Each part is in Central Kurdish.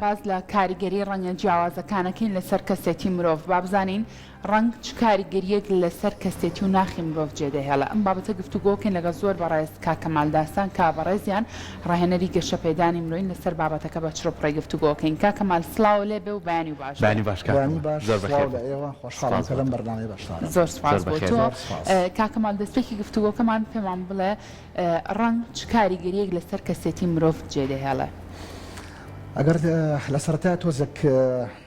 باز لە کاریگەری ڕەنگە جیاوازەکانەکەین لەسەر کەسێتی مرۆڤ با بزانین ڕنگ چ کاریگەریەک لەسەر کەسێتی و ناخی مرۆڤ جێدەهێڵە ئەم بابەتە گفتوگۆکەین لەگە زۆر بەڕێز کاکەمالداسان کا بەڕێزیان ڕاهێنەری گەشەپێدانی مرۆین لەسەر بابەتەکە بە چڕۆپڕی گفتوگۆکەین کاکەمال سڵاو لێ بێ و بەیانی باش زۆر سپاس بۆ تۆ کاکەمال دەستێکی گفتوگۆکەمان پێمان بڵێ ڕنگ چ کاریگەریەک لەسەر کەسێتی مرۆڤ جێدەهێڵە ئەگەر لە سەرەتا تۆزێک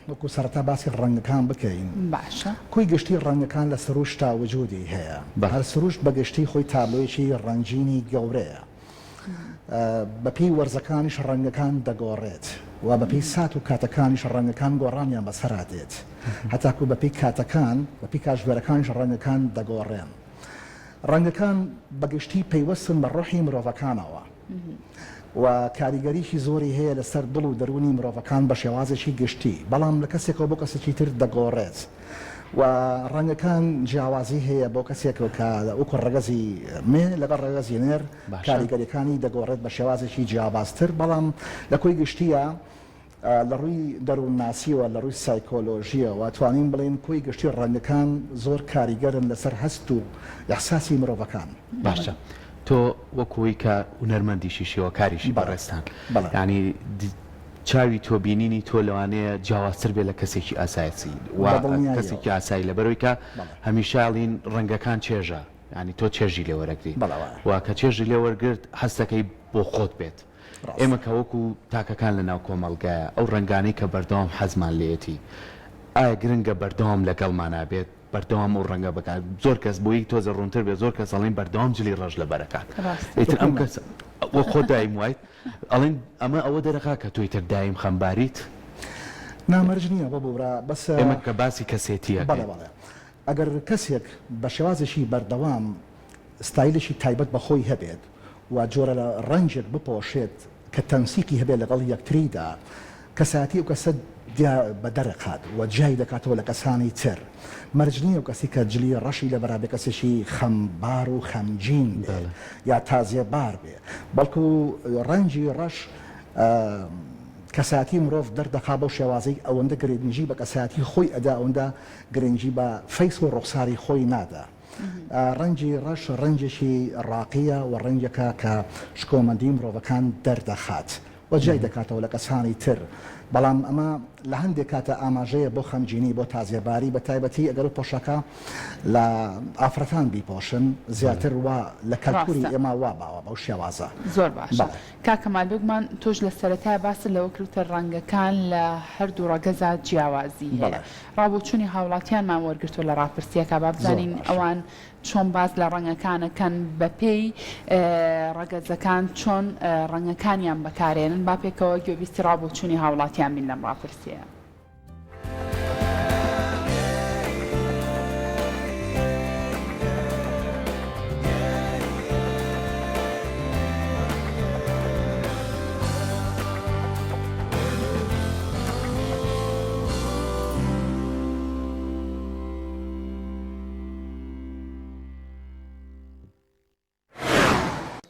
وەکو سەرەتا باسی ڕەنگەکان بکەین باشە کوی گشتی ڕەنگەکان لە سروش تا وجودی هەیە هەر سروش بە گشتی خۆی تابلۆیەکی ڕەنجینی گەورەیە بەپی وەرزەکانیش ڕەنگەکان دەگۆڕێت و بەپی سات و کاتەکانیش ڕەنگەکان گۆڕانیان بەسەرا دێت هەتاکو بەپی کاتەکان بەپی کاتژمێرەکانیش ڕەنگەکان دەگۆڕێن ڕەنگەکان بەگشتی پەیوەستن بە ڕۆحی مرۆڤەکانەوە و کاریگەریشی زۆری هەیە لەسەر دڵ و دەرونی مرۆڤەکان بە شێوازێکی گشتی بەڵام لە کەسێکەوە بۆ کەسێکی تر دەگۆڕێت و ڕەنگەکان جیاوازی هەیە بۆ کەسێکەوە کە وەکو ڕەگەزی مێ لەگەڵ ڕێگەزی نێر کاریگەریەکانی دەگۆڕێت بە شێوازێکی جیاوازتر بەڵام لە کۆی گشتیە لە ڕووی دەروونناسیەوە لە ڕووی سایکۆلۆژیەوە توانین بڵێن کۆی گشتی ڕەنگەکان زۆر کاریگەرن لەسەر هەست و ئەحساسی مرۆڤەکان باشە تۆ وەکوی کە هونەرمەندیشی شێوەکاریشی بەڕێستان ینی چاوی تۆ بینینی تۆ لەوانەیە جیاوازتر بێ لە کەسێکی ئاسایسی و کەسێکی ئاسایی لەبەرەوەی کە هەمیشاڵین ڕەنگەکان چێژە ینی تۆ چێژی لێ وەرەگری و کە چێژی لێ وەرگرت هەستەکەی بۆ خۆت بێت ئێمە کە وەکو تاکەکان لە ناو کۆمەڵگایە ئەو ڕنگانەی کە بەردەوام حەزمان لێتی ئایا گرنگە بەردەوام لەگەڵمانە بێت بەردەوام و ڕەنگە بکات زۆر کەس بۆی تۆزە ڕوونتر بێت زۆر کەس ئەڵێن بەردەوام جلی ڕەش لە بەرەکات ئیتر ئەم کەس وە خۆ دایم وایت ئەڵێن ئەمە ئەوە دەرەخا کە تۆی تر دایم خەمباریت نامەرج نییە بە بۆرا بەس ئێمە کە باسی کەسێتیە ئەگەر کەسێک بە شێوازێکی بەردەوام ستایلشی تایبەت بە خۆی هەبێت و جۆرە لە ڕەنجێک بپۆشێت کە تەنسیکی هەبێت لەگەڵ یەکتریدا کەساتی و کەسە بە دەرەقات و جای دەکاتەوە لە کەسانی تر مەرجنیە و کەسی کە جلی ڕەشی لە بەرابێ کەسێکی خەمبار و خەمجین یا تازیە بار بێ بەڵکو ڕەنجی ڕەش کەساتی مرۆڤ دەردەخا بەو شێوازەی ئەوەندە گرنگی بە کەساتی خۆی ئەدا ئەوەندە گرنگی بە فەیس و ڕوخساری خۆی نادا ڕەنجی ڕەش ڕەنجێکی ڕاقیە و ڕەنجەکە کە شکۆمەندی مرۆڤەکان دەردەخات و جای دەکاتەوە لە کەسانی تر بەڵام ئەمە لە هەندێک کاتە ئاماژەیە بۆ خەمجینی بۆ تازیێباری بە تایبەتی ئەگەر پۆشەکە لە ئافرەتان بیپۆشن زیاتر وا لە کەلتوری ئێمە وا باوە بەو شێوازە زۆر باشە کاکەمال بگومان تۆش لە سەرەتا باس لەوە کردتە ڕەنگەکان لە هەردوو ڕەگەزا جیاوازی هەیە ڕابۆچوونی هاوڵاتیانمان وەرگرتووە لە ڕاپرسیەکە با بزانین ئەوان چۆن باز لە ڕەنگەکانەکەن بەپێی ڕەگەزەکان چۆن ڕەنگەکانیان بەکارێنن با پێکەوە گوێبیستی ڕابۆچوونی هاوڵاتیان بین لەم ڕاپرسیە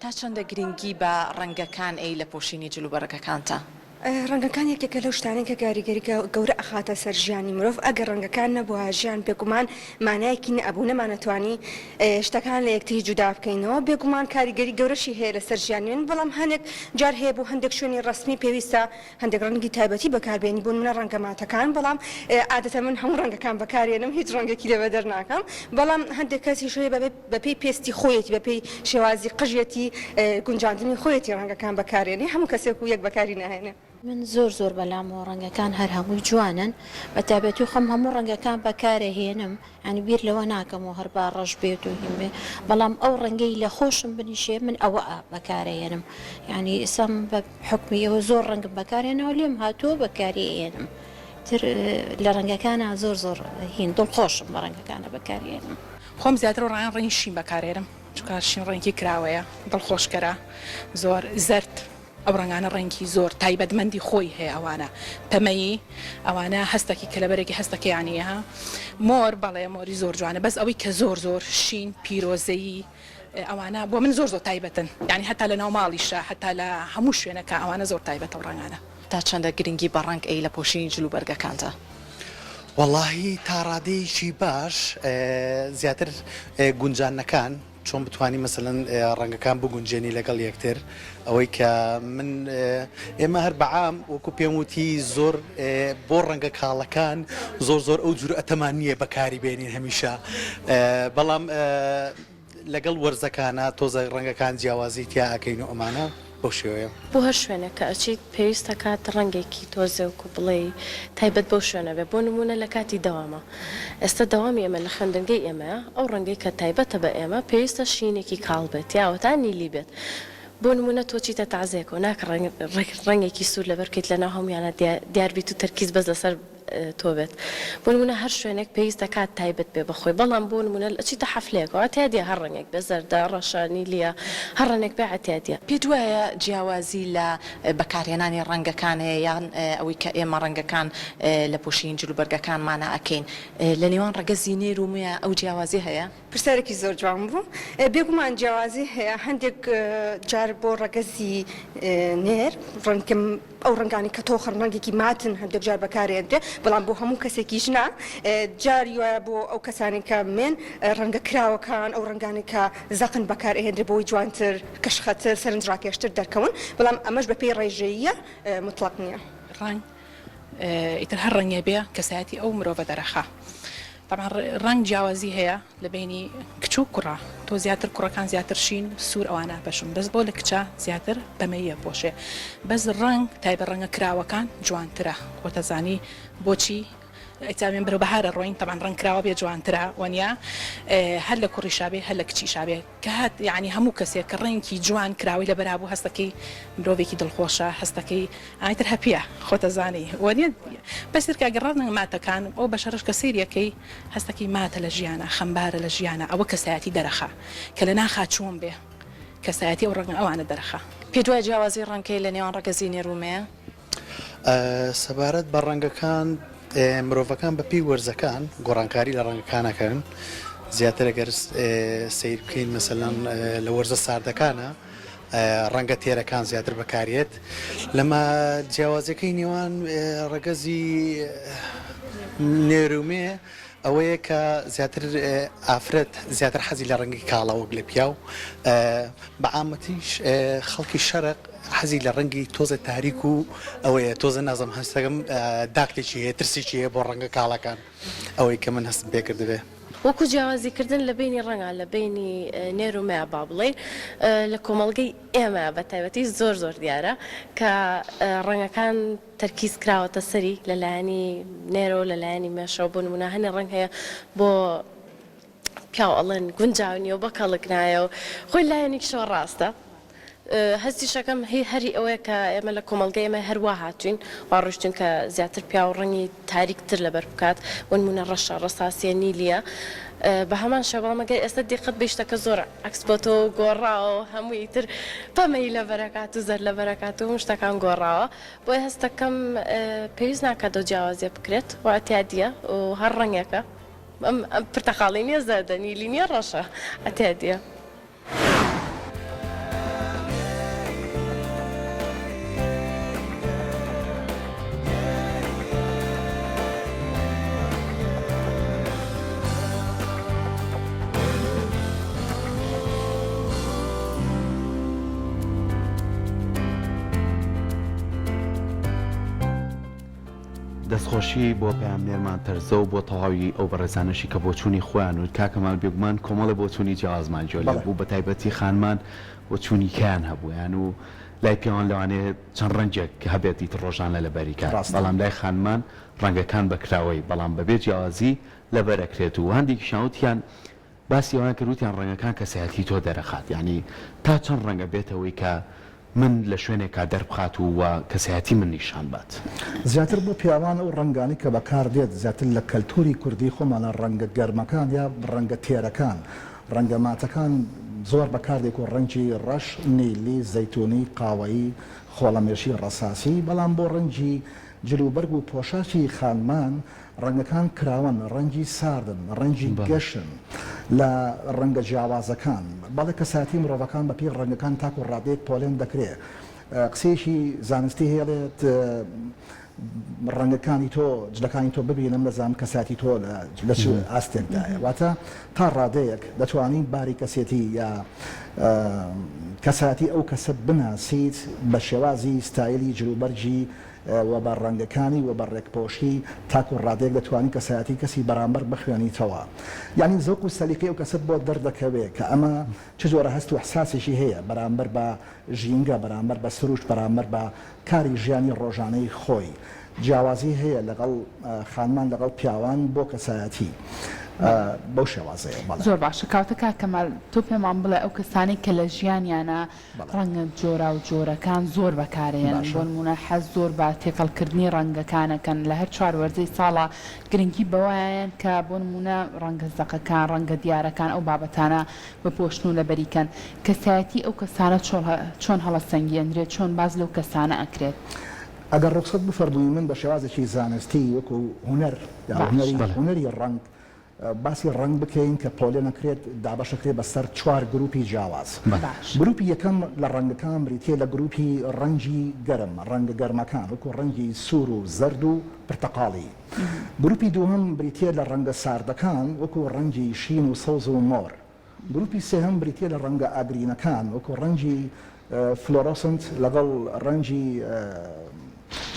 تا چەندە گرنگی بە ڕەنگەکان ئەی لە پۆشینی جلوبەرەکەکانتە؟ ڕەنگەکان یەکێکە لەو شتانەی کە کاریگەریکە گەورە ئەخاتە سەر ژیانی مرۆڤ ئەگەر ڕەنگەکان نەبووە ژیان بێگومان مانایەکی نەبوو نەمانەتوانی شتەکان لە یەکتری جودا بکەینەوە بێگومان کاریگەری گەورەشی هەیە لە سەر ژیانیان بەڵام هەندێک جار هەیە بۆ هەندێک شوێنی ڕسمی پێویستە هەندێک ڕەنگی تایبەتی بەکاربێنی بۆ منە ڕەنگەماتەکان بەڵام عادەتە من هەموو ڕەنگەکان بەکارێنم هیچ ڕەنگێکی لەوە دەرناکەم بەڵام هەندێک کەسی شوێ بەپێی پێستی خۆیەتی بەپێی شێوازی قژێتی گونجاندنی خۆیەتی ڕەنگەکان بەکارێنی هەموو کەسێک و یەک بەکاری ناهێنێ من زۆر بەلامەوە ڕەنگەکان هەر هەمووی جوانن بە تایبەتی خەم هەموو ڕەنگەکان بەکارەهێنم ینی بیر لەوە ناکەمەوە هەر با ڕەش بێت و هیم بێ بەڵام ئەو ڕەنگەی لە خۆشم بنیشێ من ئەوە بەکارەهێنم ینی ئێستا بە حکمی ئەوە زۆر ڕەنگم بەکارێنەوە لێم هاتووە بەکارێنم تر لە ڕەنگەکانە زۆر هین دڵخۆشم بە ڕەنگەکانە بەکارێنم خۆم زیاتر ڕایان ڕێنی شین بەکارێنم چونکە شین ڕەنگی کراوەیە دڵخۆشکەرە زۆر زەرد ئەو ڕەنگانە ڕەنگی زۆر تایبەتمەندی خۆی هەیە ئەوانە پەمەیی ئەوانە هەستێکی کە لەبەرێکی هەستەکەیانیە مۆر بەڵێ مۆری زۆر جوانە بەس ئەوەی کە زۆر شین پیرۆزەیی ئەوانە بۆ من زۆر تایبەتن یعنی هەتا لە ناو ماڵیشە هەتا لە هەموو شوێنەکە ئەوانە زۆر تایبەتە و ڕەنگانە تا چەندە گرنگی بە ڕنگ ئەی لە پۆشینی جلوبەرگەکانتە؟ واللهی تا ڕادەیەکی باش زیاتر گونجانەکان چۆن بتوانانی مەسەڵەن ڕەنگەکان بگونجێنی لەگەڵ یەکتر ئەوەی کە من ئێمە هەر بەعام وەکو پێم وتی زۆر بۆ ڕەنگە کاڵەکان زۆر ئەو جورئەتەمان نییە بەکاری بێنین هەمیشە بەڵام لەگەڵ وەرزەکانە تۆزە ڕەنگەکان جیاوازی تیا ئەکەین و ئەمانە بۆ شێوەیە بۆ هەر شوێنە کە ئەچیت پێویستە کات ڕەنگێکی تۆزێوکو بڵێ تایبەت بەو شوێنە بێ بۆ نمونە لە کاتی دەوامە ئێستا دەوامی ئێمە لە خوێندنگەی ئێمە ئەو ڕەنگەی کە تایبەتە بە ئێمە پێویستە شینێکی کاڵ بێت یاوەتان نیلی بێت بۆ نمونە تۆ چیتە تازێکەوە ناکە ڕەنگێکی سوور لە بەرکەیت لە ناو هەمویانە دیاربیت و تەرکیز بەس لەسەر تۆ بێت بۆ نمونە هەر شوێنێک پێویستە کات تایبەت بێ بەخۆی بەڵام بۆ نمونە ئەچیتە حەفلەیەکەوە تیادە هەر ڕەنگێک بە زەردە ڕەشانی لیە هەر ڕەنێک بێ ئەتیادە پێت وایە جیاوازی لە بەکارهێنانی ڕەنگەکانەیە یان ئەوەی کە ئێمە ڕەنگەکان لە پۆشین جلوبەرگەکانمانە ئەکەین لە نێوان ڕەگەزی نێر و مویە ئەو جیاوازی هەیە؟ پرسیارێکی زۆر جوان بوو بێگومان جیاوازی هەیە هەندێک جار بۆ ڕەگەزی نێر ڕەنگەم ئەو ڕەنگانی کە تۆ خەرمەنگێکی ماتن هەندێک جار بەکارێنرێ بەڵام بۆ هەموو کەسێکیش نا جاری وایە بۆ ئەو کەسانی کە من ڕەنگە کراوەکان ئەو ڕەنگانی کە زەقن بەکارهێنرێ بۆی جوانتر کەشخەتر سەرنجڕاکێشتر دەرکەون بەڵام ئەمەش بە پێی ڕێژەیە مطلق نییە ڕنگ ئیتر هەر ڕەنگێ بێ کەسایەتی ئەو مرۆڤە دەرەخا طبعا ڕنگ جیاوازی هەیە لە بینی کچ و کوڕە تۆ زیاتر کوڕەکان زیاتر شین سوور ئەوانە بەشم بەس بۆ لە کچە زیاتر بەمەیە پۆشێ بەس ڕنگ تایبە ڕەنگە کراوەکان جوانترە خۆتەزانی بۆچی ئەیتامێن بەرە بەهارە ڕۆین تەمان ڕنگ کراوە بێ جوانترە وەنیا هەر لە کوڕی شابێ هەر لە کچی شابێ کە هات یعنی هەموو کەسێک کە ڕێنکی جوان کراوی لە بەرابوو هەستەکەی مرۆڤێکی دڵخۆشە هەستەکەی ئایتر هەپیە خۆتەزانی وەنیە بەسر کاگەڕان ماتەکان ئەو بەشەرش کە سیریەکەی هەستەکەی ماتە لە ژیانە خەمبارە لە ژیانە ئەوە کەسایەتی دەرەخە کە لە ناخا چۆن بێ کەسایەتی ئەو ڕەنگە ئەوانە دەرەخە پێت وایە جیاوازی ڕەنگەی لە نێوان ڕەگەزی نێرومەیە سەبارەت بە ڕەنگەکان مرۆڤەکان بەپی وەرزەکان گۆڕانکاری لە ڕەنگەکانەکەن زیاتر ئەگەر سیر بکەین مەسەلەن لە وەرزە ساردەکانە ڕەنگە تێرەکان زیاتر بەکارێت لەمە جیاوازەکەی نێوان ڕەگەزی نێرومێ ئەوەیە کە زیاتر ئافرەت زیاتر حەزی لە ڕەنگی کاڵاوەک لە پیاو بەعامەتیش خەڵکی شەرق حەزی لە ڕەنگی تۆزە تاریک و ئەوەیە تۆزە نازم هەستەکەم داکتێکی هەیە ترسێکی هەیە بۆ ڕەنگە کاڵەکان ئەوەی کە من هەست پێکردبێ وەکو جیاوازیکردن لە بینی ڕەنگە لە بینی نێرومەیە با بڵێن لە کۆمەڵگەی ئێمە بە تایبەتی زۆر دیارە کە ڕەنگەکان تەرکیز کراوەتە سەری لەلایەنی نێرۆ لەلایەنی مێشەوە بۆ نمونە هەنێ ڕەنگ هەیە بۆ پیاو ئەڵێن گونجاونیەوە بە کەڵکنایە و خۆی لایەنێکیشەوە ڕاستە هەستی شەکەم هەری ئەوەیە کە ئێمە لە کۆمەڵگەی ئێمە هەروە هاتوین وا ڕۆشتین کە زیاتر پیا و ڕەنگی تاریکتر لەبەر بکات وەنمونە ڕەشە ڕەساسیە نیلیە بە هەمان شەوامەگەر ئێستا دیقەت بێشتەکە زۆر ئەکسپۆتۆ گۆڕاوە هەمووی تر پەمەی لە بەرەکات و زەر لە بەرەکات و شتەکان گۆڕاوە بۆی هەستەکەم پێویست ناکات و جیاوازیە بکرێت واتیادیە و هەر ڕەنگێکە ئەم پرتەقاڵی نییە زەردە نیلی نییە ڕەشە ئەتیادیە. دەستخۆشی بۆ پامنێرمان تەرزە و بۆ تەواوی ئەو بەڕێزانشی کە بۆچوونی خۆیان و کاکەمال بێگومان کۆمەڵە بۆچوونی جیازمان جۆ لە بوو بە تایبەتی خانمان بۆچوونی کیان هەبوویان و لای پێوان لەوانەیە چەند ڕەنجێک هەبێتی ڕۆژانە لە بەریکار بەڵام لای خانمان ڕەنگەکان بەکراوەی بەڵام بەبێ جیازی لەبەرەکرێت و هەندێکی شاوتیان باسی ئەوان کردوتیان ڕەنگەکان کەسایەتی تۆ دەرەخات یعنی تا چەند ڕەنگە بێتەوەی کە من لە شوێنێکا دەربخات و کەسایەتی من نیشان بات زیاتر بۆ پیاوان و ڕنگانی کە بەکار دێت زیاتر لە کەلتوری کوردی خۆمانە ڕەنگە گەرمەکان یا ڕەنگە تێرەکان ڕەنگە ماتەکان زۆر بەکاردێک و ڕەنگی ڕەش نیلی زەیتونی قاوەیی خۆڵەمێشی ڕەساسی بەڵام بۆ ڕەنگی جلوبەرگ و پۆشاکی خانمان ڕەنگەکان کراون ڕەنگی ساردن ڕەنگی گەشن لە ڕەنگە جیاوازەکان بەڵێ کەساتی مرۆڤەکان بەپی ڕەنگەکان تاکو ڕادەیەک پۆلێن دەکرێت قسێکی زانستی هێڵێت ڕەنگەکانی تۆ جلەکانی تۆ ببینم لەزانم کەساتی تۆ لە چ ئاستێکدایە واتە تا ڕادەیەک دەتوانین باری کەسێتی یا کەساتی ئەو کەسە بناسیت بە شێوازی ستایلی جلوبەرجی و بە ڕەنگەکانی و بە ڕێکپۆشی تاکو ڕادێک دەتوانین کەسایەتی کەسی بەرامبەر بخوێنیتەوە یعنی زەوق و سەلیقەی ئەو کەسەت بۆ دەردەکەوێت کە ئەمە چ جۆرە هەست و احساسێکی هەیە بەرامبەر بە ژینگە بەرامبەر بە سروشت بەرامبەر بە کاری ژیانی ڕۆژانەی خۆی جیاوازی هەیە لەگەڵ خانمان لەگەڵ پیاوان بۆ کەسایەتی بەو شێوازەیە زۆر باشە کاوتە کاکەمال تۆ پێمان بڵێ ئەو کەسانی کە لە ژیانیانە ڕەنگە جۆرا و جۆرەکان زۆر بەکارێنن بۆ نمونە حەز زۆر بە تێکەڵکردنی ڕەنگەکانەکەن لە هەر چوار وەرزەی ساڵە گرنگی بەوایان کە بۆ نمونە ڕەنگە زەقەکان ڕەنگە دیارەکان ئەو بابەتانە بپۆشن و لەبەریکەن کەسایەتی ئەو کەسانە چۆن هەڵەسەنگێنرێت چۆن باز لەو کەسانە ئەکرێت ئەگەر ڕوخسەت بفەرمووی من بە شێوازێکی زانستی وەکو هونەر هونەری ڕەنگ باسی ڕنگ بکەین کە پۆلێ نەکرێت دابەشەکرێت بەسەر چوار گروپی جیاواز گروپی یەکەم لە ڕەنگەکان بریتێ لە گروپی ڕەنگی گەرم ڕەنگە گەرمەکان وەکو ڕەنگی سوور و زەرد و پرتەقاڵی گروپی دووهەم بریتێ لە ڕەنگە ساردەکان وەکو ڕەنگی شین و سەوز و مۆر گروپی سێهەم بریتێ لە ڕەنگە ئاگرینەکان وەکو ڕەنگی فلۆرۆسنت لەگەڵ ڕەنگی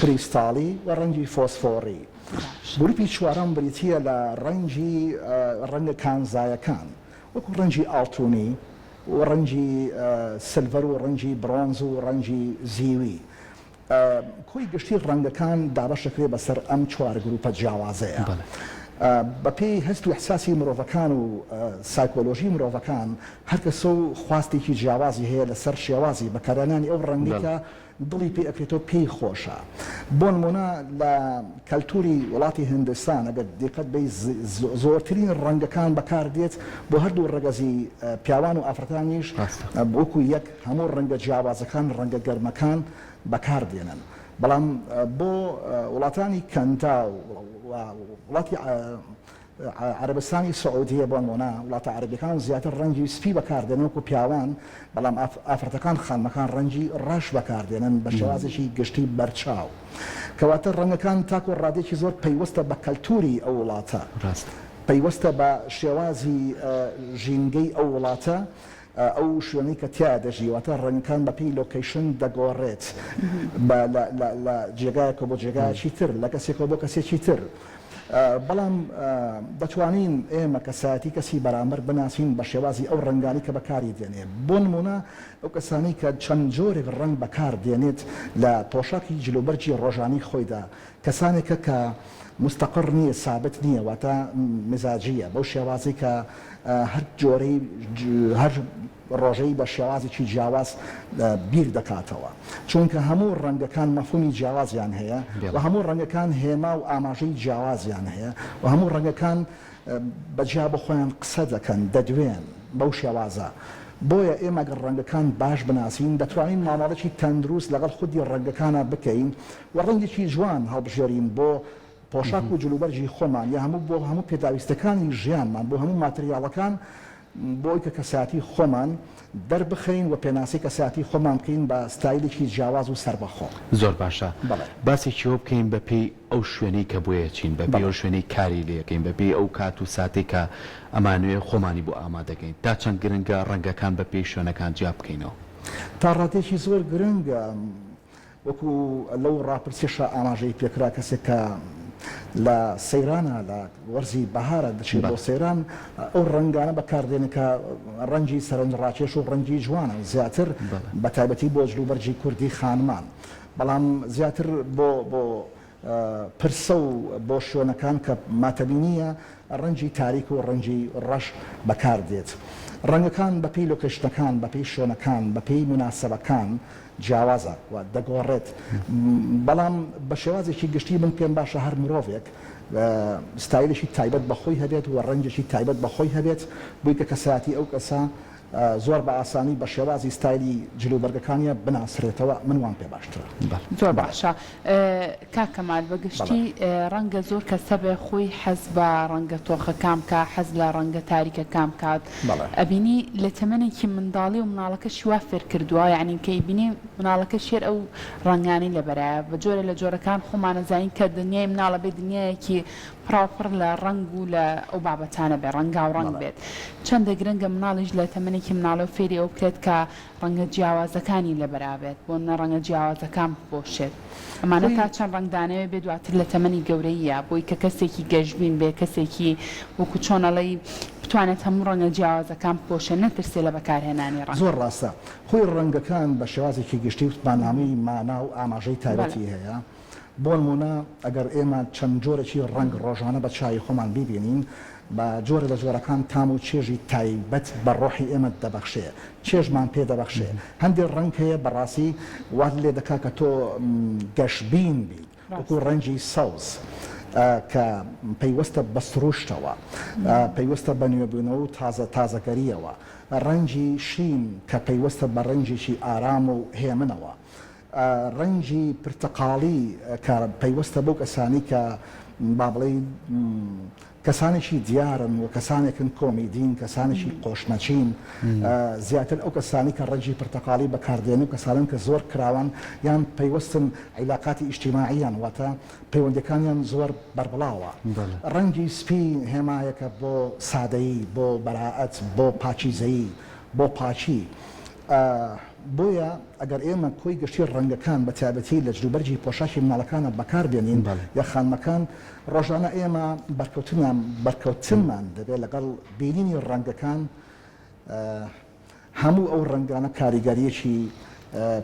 کریستاڵی و ڕەنگی فۆسفۆری گروپی چوارەم بریتیە لە ڕەنگە کانزایەکان وەکو ڕەنگی ئاڵتونی و ڕەنگی سلڤەر و ڕەنگی برۆنز و ڕەنگی زیوی کۆی گشتی ڕەنگەکان دابەشەکرێ بەسەر ئەم چوار گروپە جیاوازەیە بەپێی هەست و احساسی مرۆڤەکان و سایکۆلۆژی مرۆڤەکان هەر کەسە و خواستێکی جیاوازی هەیە لەسەر شێوازی بەکارهێنانی ئەو ڕەنگی کە دڵی پێ ئەکرێتەوە پێی خۆشە بۆ نمونە لە کەلتوری وڵاتی هندستان ئەگەر دیقەت بێ زۆرترین ڕەنگەکان بەکاردێت بۆ هەردوو ڕەگەزی پیاوان و ئافرەتانیش وەکو یەک هەموو ڕەنگە جیاوازەکان ڕەنگە گەرمەکان بەکاردێنن بەڵام بۆ وڵاتانی کەنتا وڵاتی عربستانی سعودیە بۆ نمونە وڵاتە عەرەبیەکان زیاتر ڕەنگی سپی بەکاردێنن وەکو پیاوان بەڵام ئافرەتەکان خانمەکان ڕەنگی ڕەش بەکاردێنن بە شێوازێکی گشتی بەرچاو کەواتە ڕەنگەکان تاکو ڕادێکی زۆر پەیوەستە بە کەلتوری ئەو وڵاتە پەیوەستە بە شێوازی ژینگەی ئەو وڵاتە ئەو شوێنەی کە تیا دەژیواتە ڕەنگەکان بەپێی لۆکەیشن دەگۆڕێت لە جێگایەکە بۆ جێگایەکی تر لە کەسێکەوە بۆ کەسێکی تر بەڵام دەتوانین ئێمە کەسایەتی کەسی بەرامبەر بناسین بە شێوازی ئەو ڕەنگانی کە بەکاری دێنێ بۆ نمونە ئەو کەسانی کە چەند جۆرێک ڕەنگ بەکار دێنێت لە پۆشاکی جلوبەرجی ڕۆژانی خۆیدا کەسانێکە کە مستەقر نییە سابت نییە واتە مزاجیە بەو شێوازی کە هەر جۆرەی هەر ڕۆژەی بە شێوازێکی جیاواز بیر دەکاتەوە چونکە هەموو ڕەنگەکان مەفهومی جیاوازیان هەیە و هەموو ڕەنگەکان هێما و ئاماژەی جیاوازیان هەیە و هەموو ڕەنگەکان بەجیا بە خۆیان قسە دەکەن دەدوێن بەو شێوازە بۆیە ئێمە گەر ڕەنگەکان باش بناسیین دەتوانین مامەڵێکی تەندروست لەگەڵ خودی ڕەنگەکانە بکەین و ڕەنگێکی جوان هەڵبژێرین بۆ پۆشاک و جلوبەرجی خۆمان یا هەموو بۆ هەموو پێداویستەکانی ژیانمان بۆ هەموو ماتریاڵەکان بۆی کە کەساتی خۆمان دەربخەین و پێناسی کەساتی خۆمان بکەین بە ستایلێکی جیاواز و سربەخۆ زۆر باشە باسێکی ئەوە بکەین بەپێی ئەو شوێنەی کە بۆیە چین بەپێی ئەو شوێنەی کاری لێەکەین بەپێی ئەو کات و ساتێک کە ئەمانوێ خۆمانی بۆ ئامادەکەین تا چەند گرنگە ڕەنگەکان بەپێی شوێنەکان جیا بکەینەوە تا ڕاتێکی زۆر گرنگە وەکو لەو ڕاپرسیشە ئاماژەی پێکرا کەسێک کە لە سەیرانە لە وەرزی بەهارە دەچێت بۆ سەیران ئەو ڕەنگانە بەکاردێنێکە ڕەنگی سەرنجڕاکێش و ڕەنگی جوانە زیاتر بە تایبەتی بۆ جلوبەرجی کوردی خانمان بەڵام زیاتر بۆ پرسە و بۆ شوێنەکان کە ماتەبینیە ڕەنگی تاریک و ڕەنگی ڕەش بەکاردێت ڕەنگەکان بەپێی لۆکەشتەکان بەپێی شوێنەکان بەپێی مناسەبەکان جیاوازە و دەگۆڕێت بەڵام بە شێوازێکی گشتی من پێم باشە هەر مرۆڤێک ستایلێکی تایبەت بەخۆی هەبێت و ڕەنگێکی تایبەت بەخۆی هەبێت بووی کە کەساتی ئەو کەسە زۆر بە ئاسانی بە شێوازی ستایلی جلوبەرگەکانیە بناسرێتەوە من وان پێ باشترە. زۆر باشە. کاکەمال بەگشتی ڕەنگە زۆر کەسە بێ خۆی حەز بە ڕەنگە تۆخەکان بکە، حەز لە ڕەنگە تاریکەکان بکات. ئەبینی لە تەمەنێکی منداڵی و مناڵەکە شیوا فێر کردووە، یعنی کە بینی مناڵەکە شێر ئەو ڕنگانی لەبەرایە بە جۆرە لە جۆرەکان خۆمانەزانین کە دنیای مناڵە بێ دنیایەکی پراپڕ لە ڕنگ و لە ئەو بابەتانە بێ ڕەنگا و ڕنگ بێت. چەندە گرنگە مناڵیش لە تەمەنێکی مناڵە و فێری ئەو بکرێت کە ڕەنگە جیاوازەکانی لەبەرابێت بۆ نە ڕەنگە جیاوازەکان بپۆشێت. ئەمانە تا چەند ڕنگدانەوێ بێ دواتر لە تەمەنی گەورەیە بۆی کە کەسێکی گەشتبین بێ، کەسێکی وەکو چۆنەڵی بتوانێت هەموو ڕەنگە جیاوازەکان بپۆشێ، نەترسێ لە بەکارهێنانی ڕەنگ. زۆر ڕاستە خۆی ڕەنگەکان بە شێوازێکی گشتی بانامی مانا و ئاماژەی تایبەتی هەیە. بۆ نمونە ئەگەر ئێمە چەند جۆرەی ڕەنگ ڕۆژانە بە چای خۆمان ببینین بە جۆرە لە جۆرەکان تام و چێژی تایبەت بە ڕۆحی ئێمە دەبەخشێ، چێژمان پێ دەبەخشێ. هەندێک ڕەنگ هەیە بەڕاستی وات لێ دەکا کە تۆ گەشتبین بی، وەکو ڕەنگی سەوز کە پەیوەستە بە سروشتەوە، پەیوەستە بە نوێبوونەوە و تازەگەریەوە، ڕەنگی شین کە پەیوەستە بە ڕەنجێکی ئارام و هێمنەوە، ڕەنگی پرتەقاڵی کە پەیوەستە بۆ کەسانی کە با بڵێ کەسانێکی دیارن و کەسانێکن کۆمیدین، کەسانێکی قۆشنەچین، زیاتر ئەو کەسانی کە ڕەنگی پرتەقاڵی بەکاردێن و کەسانن کە زۆر کراوان یان پەیوەستن عیلاقاتی ئیجتیماعیان واتە پەیوەندەکانیان زۆر بەربڵاوە. ڕەنگی سپی هێمایەکە بۆ سادەیی، بۆ بەراعەت، بۆ پاچیزەیی، بۆ پاچی. بۆیە ئەگەر ئێمە کۆی گەشتی ڕەنگەکان بە تایبەتی لە جلوبەرجی پۆشاکی مناڵەکانە بەکاربێنین یا خانمەکان، ڕۆژانە ئێمە بەرکەوتنمان دەبێت لەگەڵ بینینی ڕەنگەکان. هەموو ئەو ڕەنگانە کاریگەریەکی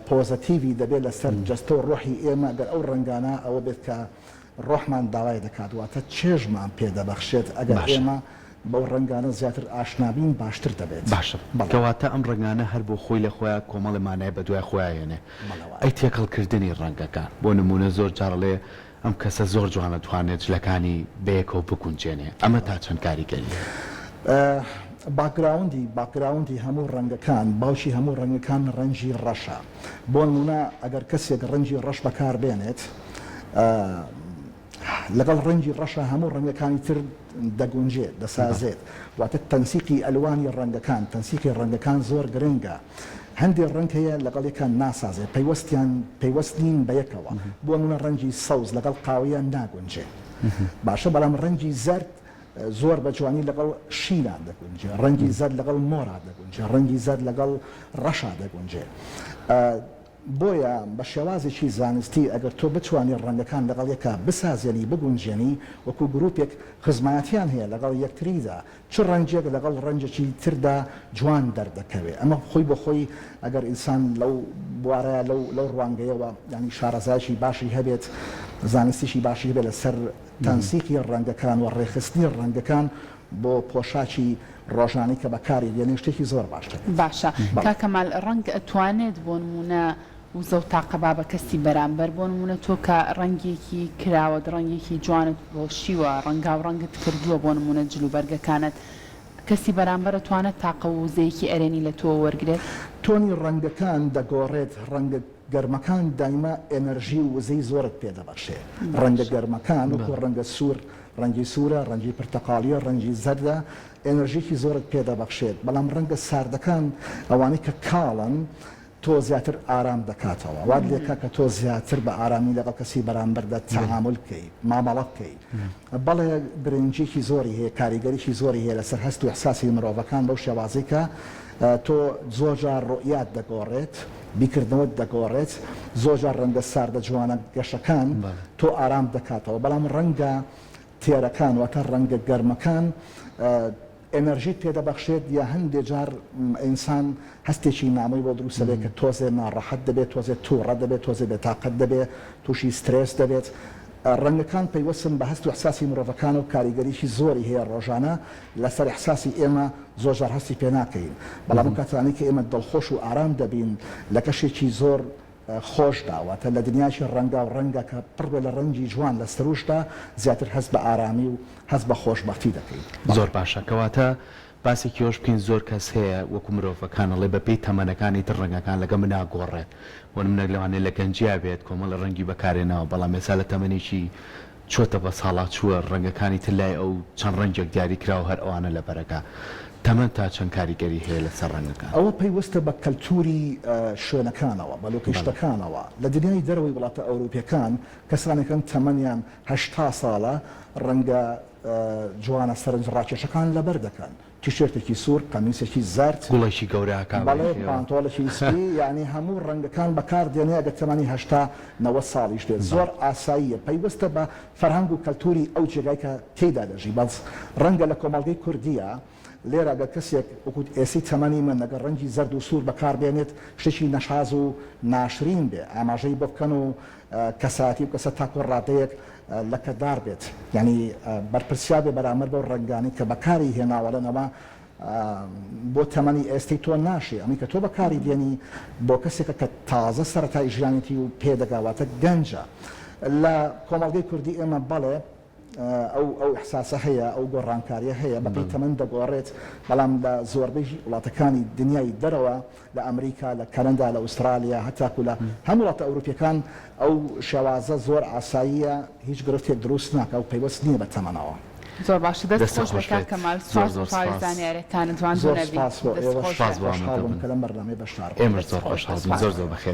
پۆزەتیڤی دەبێت لەسەر جەستە و ڕۆحی ئێمە. ئەگەر ئەو ڕەنگانە ئەوە بێت کە ڕۆحمان داوای دەکات واتە چێژمان پێ دەبەخشێت، ئەگەر ئێمە بەو ڕەنگانە زیاتر ئاشنابین باشتر دەبێت. باشە کەواتە ئەم ڕنگانە هەر بۆ خۆی لە خۆیان کۆمەڵمانای بە دوای خۆیانێنێ. ئەی تێکەڵکردنی ڕەنگەکان بۆ نمونە زۆر جاڕڵێ ئەم کەسە زۆر جوانە توانێت جلەکانی بەیەکەوە بکونجێنێ، ئەمە تا چەند کاریگەری باکراوندی هەموو ڕەنگەکان، باوکی هەموو ڕەنگەکان ڕەنگی ڕەشە. بۆ نمونە ئەگەر کەسێک ڕەنگی ڕەش بەکاربێنێت لەگەڵ ڕەنگی ڕەشە هەموو ڕەنگەکانی تر دەگونجێت، دەسازێت. واتە تەنسیقی ئەلوانی ڕەنگەکان، تەنسیقی ڕەنگەکان زۆر گرنگە. هەندێک ڕەنگ هەیە لەگەڵێکان ناسازێت، پەیوەستین بەیەکەوە. بۆ نمونە ڕەنگی سەوز لەگەڵ قاوەیان ناگونجێت. باشە بەڵام ڕەنگی زەرد زۆر بە جوانی لەگەڵ شینان دەگونجێ، ڕەنگی زەرد لەگەڵ مۆرا دەگونجێ، ڕەنگی زەرد لەگەڵ ڕەشا دەگونجێ. بۆیە بە شێوازێکی زانستی ئەگەر تۆ بتوانانی ڕەنگەکان لەگەڵ یەکە بسازێنی بگونجێنی، وەکو گروپێک خزمەتیان هەیە لەگەڵ یەکتریدا، چ ڕەنجێک لەگەڵ ڕەنجێکی تردا جوان دەردەکەوێت. ئەمە خۆی بە خۆی ئەگەر ئینسان لەو بوارەیە لەو ڕوانگەیەوە ینی شارەزایشی باشی هەبێت، زانستیشی باشی هەبێت لەسەر تەنسیقی ڕەنگەکان و ڕێخستنی ڕەنگەکان بۆ پۆشاکی ڕۆژانی کە بەکاری دێنێ شتێکی زۆر باشتر. باشە کاکەمال ڕەنگ ئەتوانێت بۆ نمونە وزە و تاقەبا بە کەسی بەرامبەر بۆ نمونە تۆ کە ڕەنگێکی کراوە ڕەنگێکی جوانت بۆشیوە ڕەنگا و ڕەنگت کردووە بۆ نمونە جلوبەرگەکانت، کەسی بەرامبەر توانێت تاقە و وزەیەکی ئەرێنی لە تۆ وەرگێت. تۆنی ڕەنگەکان دەگۆڕێت. ڕەنگە گەرمەکان دایما ئەنەرژی و وزەی زۆرت پێ دەبەخشێت. ڕەنگە گەرمەکان وەکو ڕەنگە سوور، ڕەنگی سوورە، ڕەنگی پرتەقاڵیە، ڕەنگی زەردە ئەنەرژیکی زۆرت پێ دەبەخشێت. بەڵام ڕەنگە ساردەکان ئەوانەی کە کاڵن تۆ زیاتر ئارام دەکاتەوە. واد لێکا کە تۆ زیاتر بە ئارامی لەگەڵ کەسی بەرامبەردا تەعامل بکەیت، مامەڵە بکەیت. بەڵێ گرنگجێکی زۆری هەیە، کاریگەریکی زۆری هەیە لەسەر هەست و ئەحساسی مرۆڤەکان بەو شێوازەی کە تۆ زۆرجار ڕۆیات دەگۆڕێت، بیکردنەوەت دەگۆڕێت، زۆرجار ڕەنگە ساردە جوانە گەشەکان تۆ ئارام دەکاتەوە. بەڵام ڕەنگە تێرەکان واتە ڕەنگە گەرمەکان ئەنەرژیت پێدەبەخشێت یا هەندێک جار ئینسان هەستێکی نامۆی بۆ دروستە بێت کە تۆزێ ناڕەحەت دەبێت، تۆزێ تووڕە دەبێت، تۆزێ بێتاقەت دەبێت، تووشی سترێس دەبێت. ڕەنگەکان پەیوەستن بە هەست و ئەحساسی مرۆڤەکان و کاریگەریشی زۆری هەیە ڕۆژانە لەسەر ئەحساسی ئێمە زۆرجار هەستی پێ ناکەین. بەڵام کاتانی کە ئێمە دڵخۆش و ئارام دەبین لە کەشێکی زۆر خۆش داواتە لە دنیاشی ڕەنگا و ڕەنگە کە پڕبێ لە ڕەنگی جوان لە سروشدا زیاتر هەست بە ئارامی و هەست بە خۆشبەختی دەکەیت. زۆر باشە کەواتە باسێکیەوەش بکەین زۆر کەس هەیە وەکو مرۆڤەکانەڵێ بەپێی تەمەنەکانی تر ڕەنگەکان لەگە من ناگۆڕێت بۆ منە لەوانەیە لە گەنجیا بێت کۆمەڵە ڕەنگی بەکارێنەوە بەڵام ێستا لە تەمەنێکی چۆتە بە ساڵات چووە ڕەنگەکانی تر لای ئەو چەند ڕەنجێک دیاری کراوە هەر ئەوانە لە بەرەکە تەمەەن تا چەند کاریگەری هەیە لەسەر ڕەنگەکان ئەوە پەیوەستە بە کەلتوری شوێنەکانەوە بە لۆکیشتەکانەوە لە دنیای دەرەوەی وڵاتە ئەوروپیەکان کەسانێکن تەمەنیان 80 ساڵە ڕەنگە جوانە سەرنج ڕاکێشەکان لەبەر دەکەن تیشێرتێکی سوور قەمیسێکی زەرد گوڵێکی گەورەکان بەڵێ پانتۆڵێکی سپی یعنی هەموو ڕەنگەکان بەکار دێنێ ئەگە تەمەنی 90 ساڵیش دێت زۆر ئاساییە پەیوەستە بە فەرهەنگ و کەلتوری ئەو جێگای کە تێیدا دەژی بەس ڕەنگە لە کۆمەڵگەی کوردیە لێرە ئەگەر کەسێک وەکوت ئێسی تەمەنی من ئەگەر ڕەنگی زەرد و سوور بەکاربێنێت شتێکی نەشاز و ناشرین بێ ئاماژەی بۆ بکەن و کەساتی و کەسە تاکۆ ڕادەیەک لەکەدار بێت یعنی بەرپرسیا بێ بەرامبەر بەو ڕەنگانی کە بەکاری هێناوەڵەنەوە بۆ تەمەنی ئێستی تۆ ناشێ ئەمی کە تۆ بەکاری دێنی بۆ کەسێکە کە تازە سەرەتای ژیانێتی و پێدەگاواتە گەنجە لە کۆمەڵگەی کوردی ئێمە بەڵێ ئەو احساسە هەیە ئەو گۆڕانکاریە هەیە بەپێی تەمەن دەگۆڕێت بەڵام لە زۆربەی وڵاتەکانی دنیای دەرەوە لە ئەمریکا لە کەنەدا لە ئوسترالیا هەتاکو لە هەموو وڵاتە ئەوروپیەکان ئەو شێوازە زۆر ئاساییە هیچ گرفتێک دروست ناکە و پێوەست نییە بە تەمەنەوە زۆر باشە دەست خۆش بە کاک کەمال سپاس بۆ زانیاریەکانت جوان بوو نەبی سپاس بۆ ئێوە خۆشحاڵ بووم کە لەم بەرنامەی بەشدار ئێمەش زۆر خۆشحاڵ بووین زۆر بەخێر